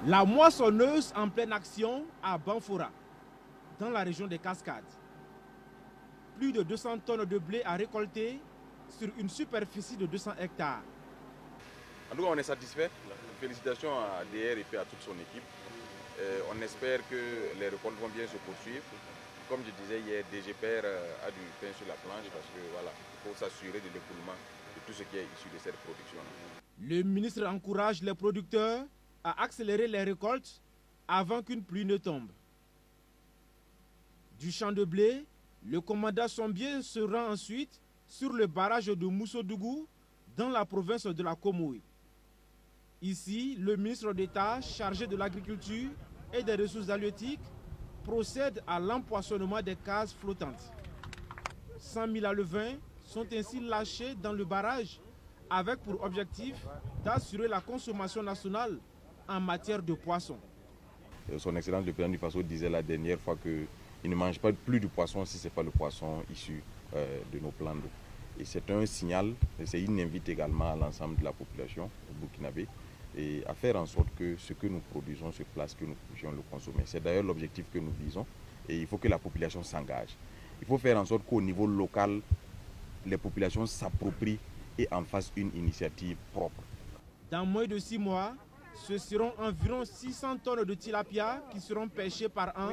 La moissonneuse en pleine action à Banfora, dans la région des Cascades. Plus de 200 tonnes de blé à récolter sur une superficie de 200 hectares. En tout cas, on est satisfait. Félicitations à DR et à toute son équipe. On espère que les récoltes vont bien se poursuivre. Comme je disais hier, DGPR a du pain sur la planche parce que voilà, il faut s'assurer de l'écoulement de tout ce qui est issu de cette production. Le ministre encourage les producteurs à accélérer les récoltes avant qu'une pluie ne tombe. Du champ de blé, le commandant Sombier se rend ensuite sur le barrage de Moussodougou dans la province de la Komoui. Ici, le ministre d'État chargé de l'agriculture et des ressources halieutiques procède à l'empoisonnement des cases flottantes. 100 000 alevins sont ainsi lâchés dans le barrage avec pour objectif d'assurer la consommation nationale en matière de poissons. Son Excellence le président du Faso disait la dernière fois qu'il ne mange pas plus de poisson si ce n'est pas le poisson issu de nos plans d'eau. Et c'est un signal, et c'est une invite également à l'ensemble de la population burkinabé et à faire en sorte que ce que nous produisons sur place, que nous puissions le consommer. C'est d'ailleurs l'objectif que nous visons et il faut que la population s'engage. Il faut faire en sorte qu'au niveau local, les populations s'approprient et en fassent une initiative propre. Dans moins de 6 mois, ce seront environ 600 tonnes de tilapia qui seront pêchées par an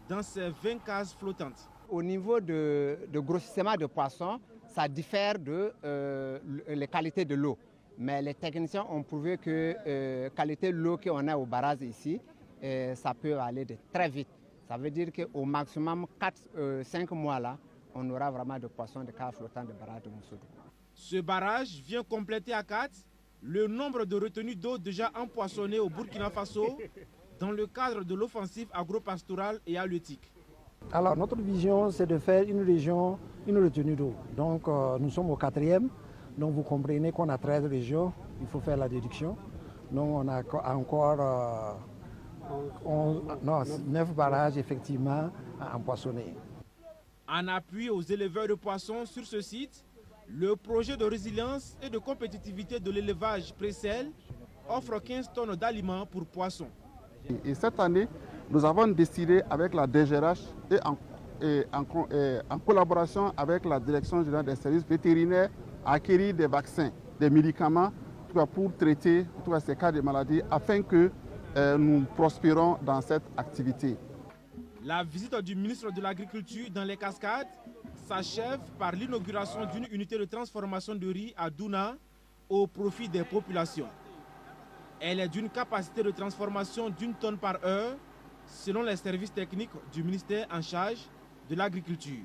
dans ces 20 cases flottantes. Au niveau de grossissement de poissons, ça diffère de les qualités de l'eau. Mais les techniciens ont prouvé que la qualité de l'eau qu'on a au barrage ici, ça peut aller très vite. Ça veut dire qu'au maximum 4-5 mois là, on aura vraiment de poissons de cases flottantes de barrage de Moussodougou. Ce barrage vient compléter à 4 le nombre de retenues d'eau déjà empoisonnées au Burkina Faso dans le cadre de l'offensive agro-pastorale et halieutique. Alors notre vision, c'est de faire une région, une retenue d'eau. Donc nous sommes au 4e, donc vous comprenez qu'on a 13 régions, il faut faire la déduction. Donc on a encore 9 barrages effectivement à empoisonner. En appui aux éleveurs de poissons sur ce site, le projet de résilience et de compétitivité de l'élevage Précel offre 15 tonnes d'aliments pour poissons. Et cette année, nous avons décidé avec la DGRH et en collaboration avec la Direction générale des services vétérinaires à acquérir des vaccins, des médicaments pour traiter ces cas de maladie afin que nous prospérons dans cette activité. La visite du ministre de l'Agriculture dans les Cascades s'achève par l'inauguration d'une unité de transformation de riz à Douna au profit des populations. Elle est d'une capacité de transformation d'1 tonne par heure selon les services techniques du ministère en charge de l'agriculture.